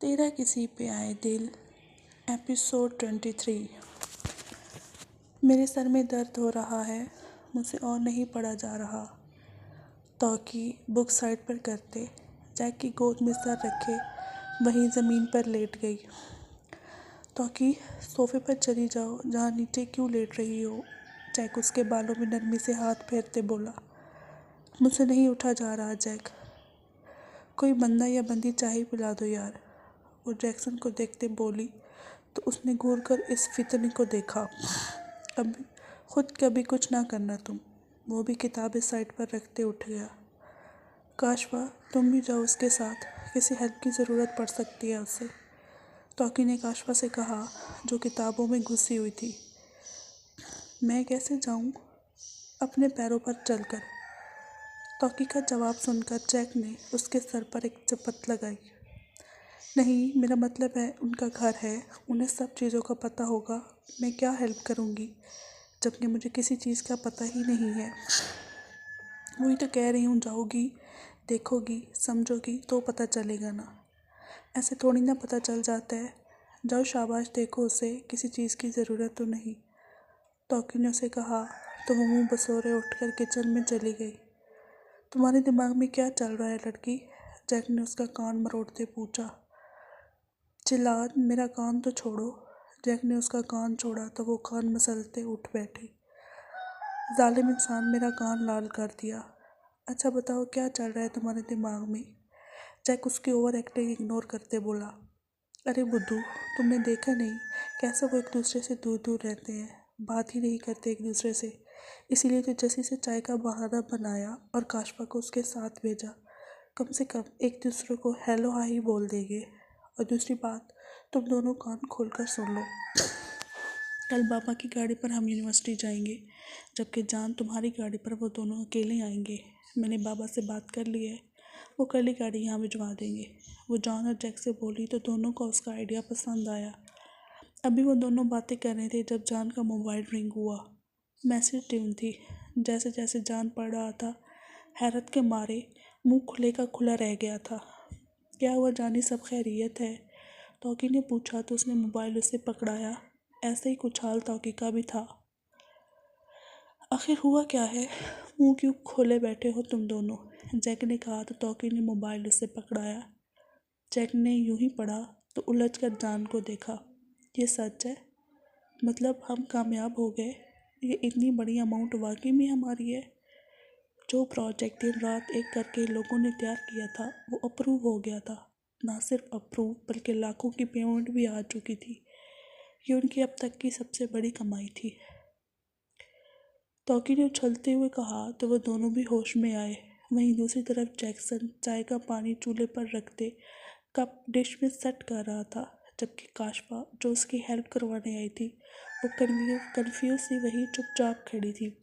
तेरा किसी पे आए दिल एपिसोड 23। मेरे सर में दर्द हो रहा है, मुझसे और नहीं पढ़ा जा रहा। तौकी बुक साइड पर करते जैक की गोद में सर रखे वहीं ज़मीन पर लेट गई। तौकी सोफे पर चली जाओ, जहाँ नीचे क्यों लेट रही हो? जैक उसके बालों में नरमी से हाथ फेरते बोला। मुझसे नहीं उठा जा रहा जैक, कोई बंदा या बंदी चाय पिला दो यार। वो जैक्सन को देखते बोली तो उसने घूर कर इस फितने को देखा। अब खुद कभी कुछ ना करना तुम। वो भी किताबें साइड पर रखते उठ गया। काशवा तुम भी जाओ उसके साथ, किसी हेल्प की ज़रूरत पड़ सकती है उसे। तौकी ने काशवा से कहा, जो किताबों में घुसी हुई थी। मैं कैसे जाऊं? अपने पैरों पर चलकर। तौकी का जवाब सुनकर जैक ने उसके सर पर एक चपत लगाई। नहीं, मेरा मतलब है उनका घर है, उन्हें सब चीज़ों का पता होगा। मैं क्या हेल्प करूँगी जबकि मुझे किसी चीज़ का पता ही नहीं है। वही तो कह रही हूँ, जाओगी, देखोगी, समझोगी तो पता चलेगा ना। ऐसे थोड़ी ना पता चल जाता है। जाओ शाबाश, देखो उसे किसी चीज़ की ज़रूरत तो नहीं। तौकी ने उसे कहा तो वो मुँह बसोरे उठकर किचन में चली गई। तुम्हारे दिमाग में क्या चल रहा है लड़की? जैक ने उसका कान मरोड़ते पूछा। चिल्लाद, मेरा कान तो छोड़ो। जैक ने उसका कान छोड़ा तो वो कान मसलते उठ बैठी। जालिम इंसान, मेरा कान लाल कर दिया। अच्छा बताओ, क्या चल रहा है तुम्हारे दिमाग में? जैक उसकी ओवर एक्टिंग इग्नोर करते बोला। अरे बुद्धू, तुमने देखा नहीं कैसे वो एक दूसरे से दूर दूर रहते हैं, बात ही नहीं करते एक दूसरे से। इसीलिए तो जैसी से चाय का बहाना बनाया और काशवा को उसके साथ भेजा। कम से कम एक दूसरे को हेलो हाई बोल देंगे। और दूसरी बात, तुम दोनों कान खोलकर सुन लो। कल बाबा की गाड़ी पर हम यूनिवर्सिटी जाएंगे, जबकि जान तुम्हारी गाड़ी पर वो दोनों अकेले आएंगे। मैंने बाबा से बात कर ली है, वो कल ही गाड़ी यहाँ भिजवा देंगे। वो जॉन और जैक से बोली तो दोनों को उसका आइडिया पसंद आया। अभी वो दोनों बातें कर रहे थे जब जान का मोबाइल रिंग हुआ। मैसेज ट्यून थी। जैसे जैसे जान पढ़ रहा था, हैरत के मारे मुंह खुले का खुला रह गया था। क्या हुआ जानी, सब खैरियत है? तौकी ने पूछा तो उसने मोबाइल उससे पकड़ाया। ऐसे ही कुछ हाल तौकी का भी था। आखिर हुआ क्या है? मुंह क्यों खोले बैठे हो तुम दोनों? जैक ने कहा तो तौकी ने मोबाइल उससे पकड़ाया। जैक ने यूं ही पढ़ा तो उलझ कर जान को देखा। ये सच है? मतलब हम कामयाब हो गए? ये इतनी बड़ी अमाउंट वाकई में हमारी है? जो प्रोजेक्ट दिन रात एक करके लोगों ने तैयार किया था वो अप्रूव हो गया था। ना सिर्फ अप्रूव बल्कि लाखों की पेमेंट भी आ चुकी थी। ये उनकी अब तक की सबसे बड़ी कमाई थी। तौकी ने उछलते हुए कहा तो वो दोनों भी होश में आए। वहीं दूसरी तरफ जैक्सन चाय का पानी चूल्हे पर रखते कप डिश में सेट कर रहा था, जबकि काशवा जो उसकी हेल्प करवाने आई थी वो कन्फ्यूज सी वही चुपचाप खड़ी थी।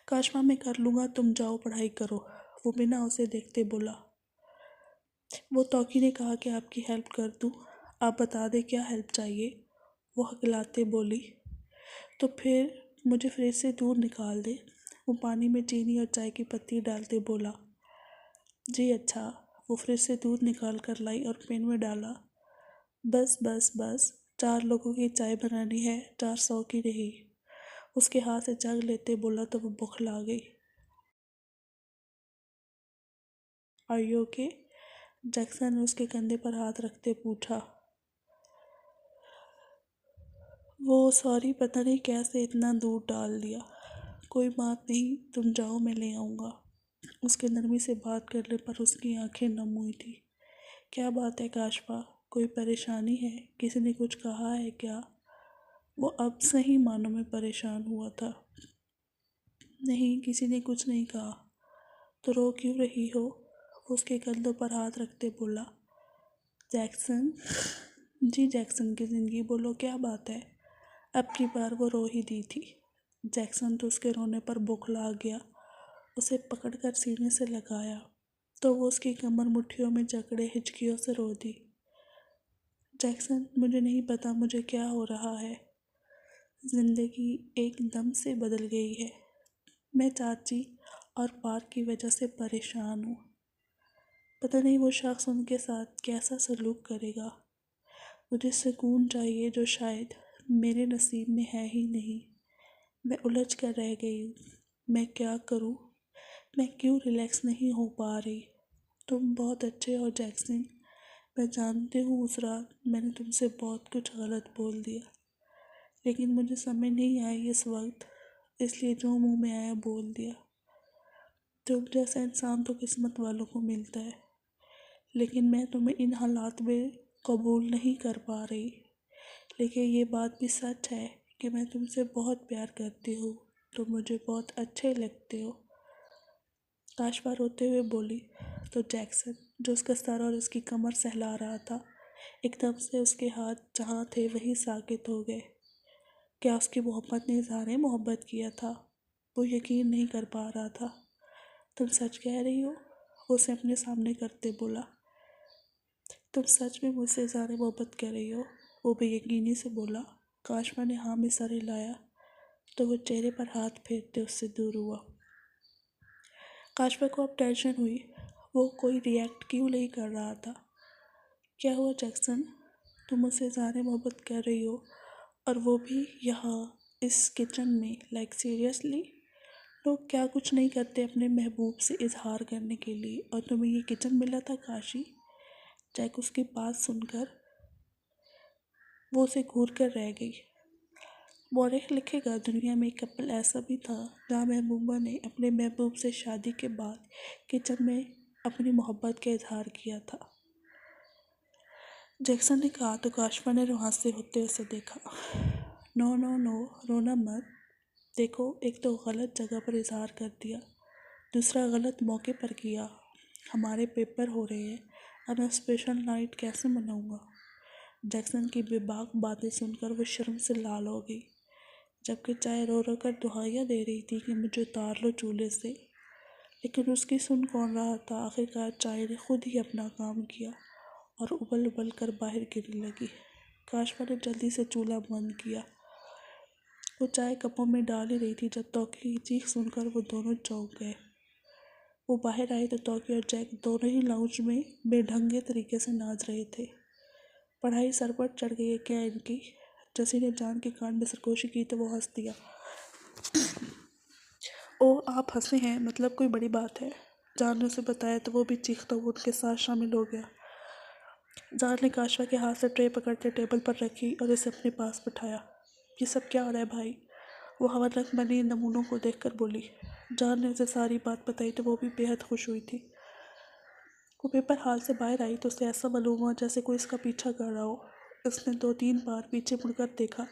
काशवा मैं कर लूँगा, तुम जाओ पढ़ाई करो, वो बिना उसे देखते बोला। वो तौकी ने कहा कि आपकी हेल्प कर दूँ, आप बता दें क्या हेल्प चाहिए? वो हकलाते बोली। तो फिर मुझे फ्रिज से दूर निकाल दे। वो पानी में चीनी और चाय की पत्ती डालते बोला। जी अच्छा। वो फ्रिज से दूध निकाल कर लाई और पेन में डाला। बस बस बस, 4 लोगों की चाय बनानी है, 400 की नहीं। उसके हाथ से जग लेते बोला तो वो बौखला गई। Are you okay? जैक्सन ने उसके कंधे पर हाथ रखते पूछा। वो सॉरी, पता नहीं कैसे इतना दूध डाल दिया। कोई बात नहीं, तुम जाओ, मैं ले आऊँगा। उसके नरमी से बात करने पर उसकी आंखें नम हुई थी। क्या बात है काशवा, कोई परेशानी है? किसी ने कुछ कहा है क्या? वो अब सही मानों में परेशान हुआ था। नहीं, किसी ने कुछ नहीं कहा। तो रो क्यों रही हो? वो उसके कंधों पर हाथ रखते बोला। जैक्सन। जी जैक्सन की ज़िंदगी, बोलो क्या बात है? अब की बार वो रो ही दी थी। जैक्सन तो उसके रोने पर बौखला गया। उसे पकड़कर सीने से लगाया तो वो उसकी कमर मुट्ठियों में जकड़े हिचकियों से रो दी। जैक्सन, मुझे नहीं पता मुझे क्या हो रहा है। ज़िंदगी एकदम से बदल गई है। मैं चाची और पार्क की वजह से परेशान हूँ। पता नहीं वो शख्स उनके साथ कैसा सलूक करेगा। मुझे सुकून चाहिए जो शायद मेरे नसीब में है ही नहीं। मैं उलझ कर रह गई हूँ। मैं क्या करूँ? मैं क्यों रिलैक्स नहीं हो पा रही? तुम बहुत अच्छे हो जैक्सन। मैं जानती हूँ उस रात मैंने तुमसे बहुत कुछ गलत बोल दिया, लेकिन मुझे समझ नहीं आई इस वक्त, इसलिए जो मुंह में आया बोल दिया। तुम जैसा इंसान तो किस्मत वालों को मिलता है, लेकिन मैं तुम्हें इन हालात में कबूल नहीं कर पा रही। लेकिन ये बात भी सच है कि मैं तुमसे बहुत प्यार करती हूँ। तुम मुझे बहुत अच्छे लगते हो। काशवा रोते हुए बोली तो जैक्सन, जो उसका सर और उसकी कमर सहला रहा था, एकदम से उसके हाथ जहाँ थे वहीं साकित हो गए। क्या उसकी मोहब्बत ने इजहार मोहब्बत किया था? वो यकीन नहीं कर पा रहा था। तुम सच कह रही हो? वो उसे अपने सामने करते बोला। तुम सच में मुझसे इजहार मोहब्बत कर रही हो? वो बेयकीनी से बोला। काशवा ने हाँ में सर हिलाया तो वो चेहरे पर हाथ फेरते उससे दूर हुआ। काशवा को अब टेंशन हुई। वो कोई रिएक्ट क्यों नहीं कर रहा था? क्या हुआ जैक्सन? तुम मुझसे इजहार मोहब्बत कर रही हो, और वो भी यहाँ इस किचन में? Like seriously? लोग क्या कुछ नहीं करते अपने महबूब से इजहार करने के लिए, और तुम्हें ये किचन मिला था काशी? जैक उसकी बात सुनकर वो उसे घूर कर रह गई। मौरख लिखेगा दुनिया में एक कपल ऐसा भी था जहाँ महबूबा ने अपने महबूब से शादी के बाद किचन में अपनी मोहब्बत का इजहार किया था। जैक्सन ने कहा तो काशवा ने वहाँ से होते उसे देखा। नो नो नो, रोना मत। देखो, एक तो गलत जगह पर इजहार कर दिया, दूसरा गलत मौके पर किया। हमारे पेपर हो रहे हैं और मैं स्पेशल नाइट कैसे मनाऊंगा? जैक्सन की बेबाक बातें सुनकर वो शर्म से लाल हो गई, जबकि चाय रो रो कर दुहाइयाँ दे रही थी कि मुझे उतार लो चूल्हे से। लेकिन उसकी सुन कौन रहा था? आखिरकार चाय ने खुद ही अपना काम किया और उबल उबल कर बाहर गिरने लगी। काशवा ने जल्दी से चूल्हा बंद किया। वो चाय कपों में डाल ही रही थी जब तौकी की चीख सुनकर वो दोनों चौंक गए। वो बाहर आए तो तौकी और जैक दोनों ही लाउंज में बेढंगे तरीके से नाच रहे थे। पढ़ाई सर पर चढ़ गई है क्या इनकी? जसी ने जान के कान में सरगोशी की तो वो हंस दिया। ओ, आप हंसे हैं, मतलब कोई बड़ी बात है? जान ने उसे बताया तो वो भी चीखता हुआ उनके साथ शामिल हो गया। जान ने काशवा के हाथ से ट्रे पकड़ते टेबल पर रखी और इसे अपने पास बिठाया। ये सब क्या हो रहा है भाई? वो हवलक बनी नमूनों को देखकर बोली। जान ने उसे सारी बात बताई तो वो भी बेहद खुश हुई थी। वो पेपर हाल से बाहर आई तो उसे ऐसा मालूम हुआ जैसे कोई इसका पीछा कर रहा हो। उसने 2-3 बार पीछे मुड़कर देखा,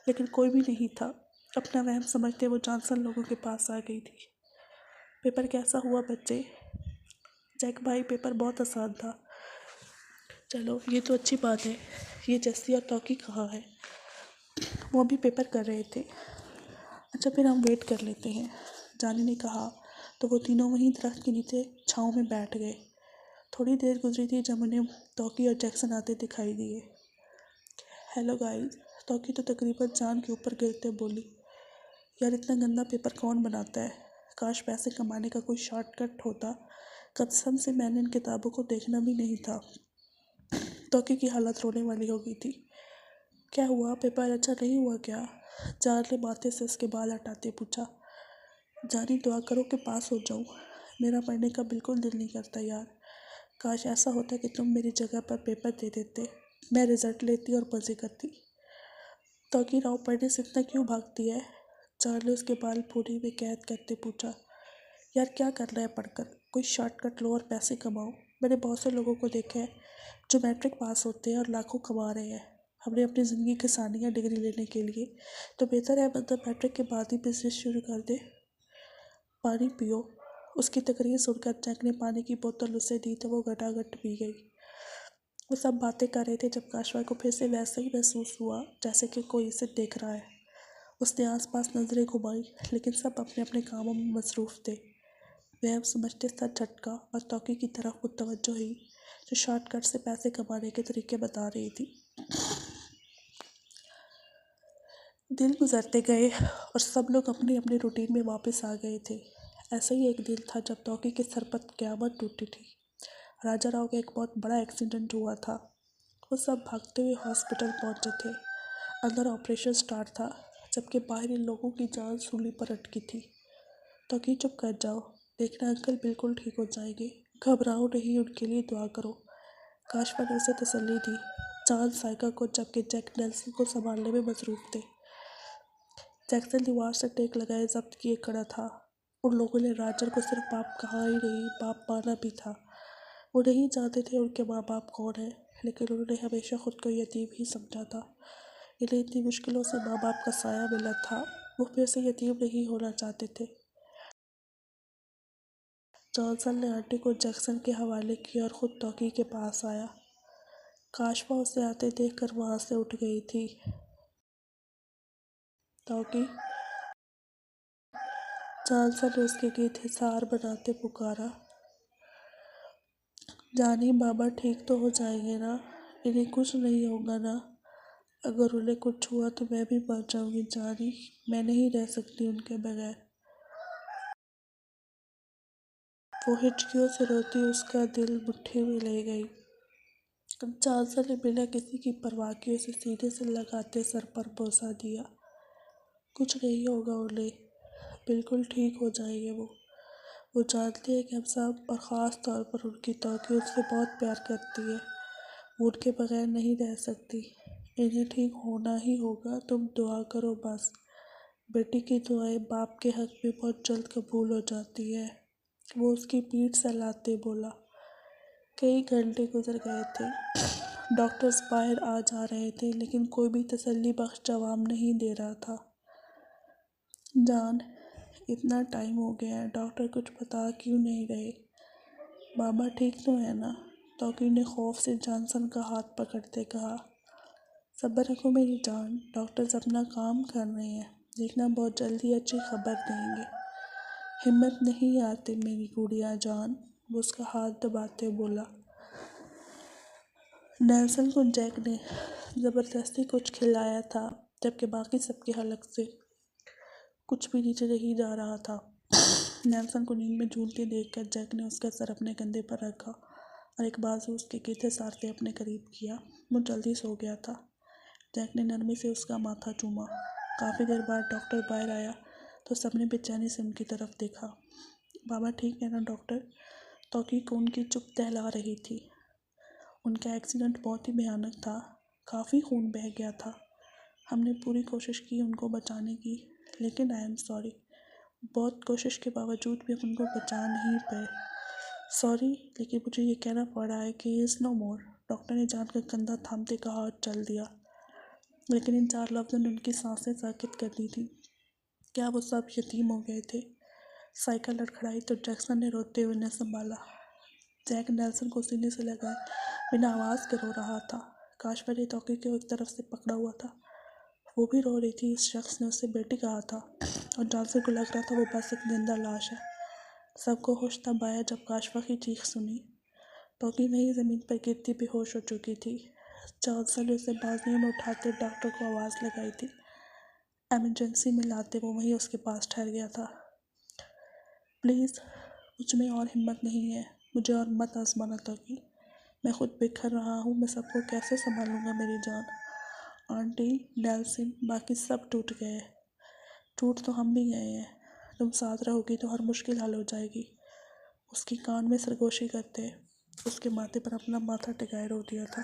लेकिन कोई भी नहीं था। अपना वहम समझते वो जानसन लोगों के पास आ गई थी। पेपर कैसा हुआ बच्चे? जैक भाई, पेपर बहुत आसान था। चलो, ये तो अच्छी बात है। ये जस्सी और तौकी कहाँ है? वो अभी पेपर कर रहे थे। अच्छा, फिर हम वेट कर लेते हैं, जानी ने कहा तो वो तीनों वहीं दरख्त के नीचे छाँव में बैठ गए। थोड़ी देर गुजरी थी जब उन्हें तौकी और जैक्सन आते दिखाई दिए। Hello guys. तौकी तो तकरीबन जान के ऊपर गिरते बोली, यार इतना गंदा पेपर कौन बनाता है? काश पैसे कमाने का कोई शॉर्टकट होता। कसम से मैंने इन किताबों को देखना भी नहीं था। तौकी की हालत रोने वाली हो गई थी। क्या हुआ, पेपर अच्छा नहीं हुआ क्या? जान ने माथे से उसके बाल हटाते पूछा। जानी, दुआ करो कि पास हो जाऊँ। मेरा पढ़ने का बिल्कुल दिल नहीं करता यार। काश ऐसा होता कि तुम मेरी जगह पर पेपर दे देते, मैं रिजल्ट लेती और मज़े करती। तौकी राव पढ़ने से इतना क्यों भागती है? जान ने उसके बाल पूरी में कैद करते पूछा। यार क्या करना है पढ़कर? कोई शॉर्टकट लो और पैसे कमाओ। मैंने बहुत से लोगों को देखा है जो मैट्रिक पास होते हैं और लाखों कमा रहे हैं। हमने अपनी ज़िंदगी घिसानी है डिग्री लेने के लिए, तो बेहतर है मतलब मैट्रिक के बाद ही बिजनेस शुरू कर दे। पानी पियो। उसकी तकरीर सुनकर जैक ने पानी की बोतल उसे दी तो वो घटाघट पी गई। वो सब बातें कर रहे थे जब काशवा को फिर से वैसा ही महसूस हुआ जैसे कि कोई इसे देख रहा है। उसने आसपास नजरें घुमाई, लेकिन सब अपने अपने कामों में मसरूफ़ थे। वह अब समझते सर झटका और तौकी की तरफ मुतवज्जो हुई, जो शॉर्टकट से पैसे कमाने के तरीके बता रही थी। दिन गुजरते गए और सब लोग अपनी अपनी रूटीन में वापस आ गए थे। ऐसा ही एक दिन था जब तौकी के सर पर क़यामत टूटी थी। राजा राव का एक बहुत बड़ा एक्सीडेंट हुआ था। वो सब भागते हुए हॉस्पिटल पहुंचे थे। अंदर ऑपरेशन स्टार्ट था, जबकि बाहर इन लोगों की जान सूली पर अटकी थी। तो कि चुप कर जाओ, देखना अंकल बिल्कुल ठीक हो जाएंगे, घबराओ नहीं, उनके लिए दुआ करो। काशवा ने उसे तसल्ली दी। चांद साइका को जबकि जैक नेल्सन को संभालने में मसरूफ थे। जैक्सन दीवार से टेक लगाए जब्त किए खड़ा था। उन लोगों ने राजर को सिर्फ बाप कहा ही नहीं, बाप माना भी था। वो नहीं जानते थे उनके माँ बाप कौन है, लेकिन उन्होंने हमेशा खुद को यतीम ही समझा था। इन्हें इतनी मुश्किलों से माँ बाप का साया मिला था, वो फिर से यतीम नहीं होना चाहते थे। जॉनसन ने आंटी को जैक्सन के हवाले किया और खुद टॉकी के पास आया। काशवा उसे आते देखकर वहां से उठ गई थी। टॉकी, जॉनसन ने उसके गीत हिसार बनाते पुकारा। जानी, बाबा ठीक तो हो जाएंगे ना? इन्हें कुछ नहीं होगा ना? अगर उन्हें कुछ हुआ तो मैं भी मर जाऊंगी जानी, मैं नहीं रह सकती उनके बगैर। वो हिचकियों से रोती उसका दिल मुट्ठी में ले गई। जॉनसन ने बिना किसी की परवाह किए उसे सीधे से लगाते सर पर बोसा दिया। कुछ नहीं होगा उन्हें, बिल्कुल ठीक हो जाएंगे वो जानते हैं कि हम सब और ख़ास तौर पर उनकी तौकीर उससे बहुत प्यार करती है। वो उनके बगैर नहीं रह सकती। इन्हें ठीक होना ही होगा, तुम दुआ करो बस। बेटी की दुआएं बाप के हक में बहुत जल्द कबूल हो जाती है, वो उसकी पीठ सहलाते बोला। कई घंटे गुजर गए थे। डॉक्टर्स बाहर आ जा रहे थे, लेकिन कोई भी तसल्ली बख्श जवाब नहीं दे रहा था। जान, इतना टाइम हो गया है, डॉक्टर कुछ बता क्यों नहीं रहे? बाबा ठीक तो है ना? टॉकी ने खौफ से जॉनसन का हाथ पकड़ते कहा। सब्र रखो मेरी जान, डॉक्टर्स अपना काम कर रहे हैं, देखना बहुत जल्दी अच्छी खबर देंगे। हिम्मत नहीं आती मेरी गुड़िया जान, वो उसका हाथ दबाते बोला। नेल्सन को जैक ने ज़बरदस्ती कुछ खिलाया था, जबकि बाकी सबके हलक से कुछ भी नीचे नहीं जा रहा था। नेल्सन को नींद में झूलते देखकर जैक ने उसका सर अपने कंधे पर रखा और एक बाजू उसके गीते सारते अपने करीब किया। वो जल्दी सो गया था। जैक ने नरमी से उसका माथा चूमा। काफ़ी देर बाद डॉक्टर बाहर आया तो सबने बेचैनी से उनकी तरफ देखा। बाबा ठीक है ना डॉक्टर? टॉकी को उनकी चुप टहला रही थी। उनका एक्सीडेंट बहुत ही भयानक था, काफ़ी खून बह गया था। हमने पूरी कोशिश की उनको बचाने की, लेकिन आई एम सॉरी, बहुत कोशिश के बावजूद भी हम उनको बचा नहीं पाए। सॉरी, लेकिन मुझे ये कहना पड़ा है कि इज़ नो मोर। डॉक्टर ने जान का कंधा थामते कहा और चल दिया, लेकिन इन 4 लफ्ज़ों ने उनकी सांसें साकित कर दी थी। क्या वो सब यतीम हो गए थे? साइकिल लड़खड़ाई तो जैक्सन ने रोते हुए उन्हें संभाला। जैक नेल्सन को सीने से लगाए बिना आवाज़ के रो रहा था। काशवा ने टॉकी को एक तरफ से पकड़ा हुआ था, वो भी रो रही थी। इस शख्स ने उससे बेटी कहा था और जॉनसन को लग रहा था वो बस एक जिंदा लाश है। सबको होश तब आया जब काशवा की चीख सुनी। टॉकी वहीं ज़मीन पर गिरती बेहोश हो चुकी थी। जॉनसन ने उसे बाजुओं में उठाते डॉक्टर को आवाज़ लगाई थी। एमरजेंसी में लाते वो वहीं उसके पास ठहर गया था। प्लीज़, मुझ में और हिम्मत नहीं है, मुझे और मत आजमाना टॉकी, मैं खुद बिखर रहा हूँ, मैं सबको कैसे संभालूंगा मेरी जान। आंटी, नेल्सन, बाकी सब टूट गए। टूट तो हम भी गए हैं, तुम साथ रहोगी तो हर मुश्किल हल हो जाएगी। उसके कान में सरगोशी करते उसके माथे पर अपना माथा टिकाए रो दिया था।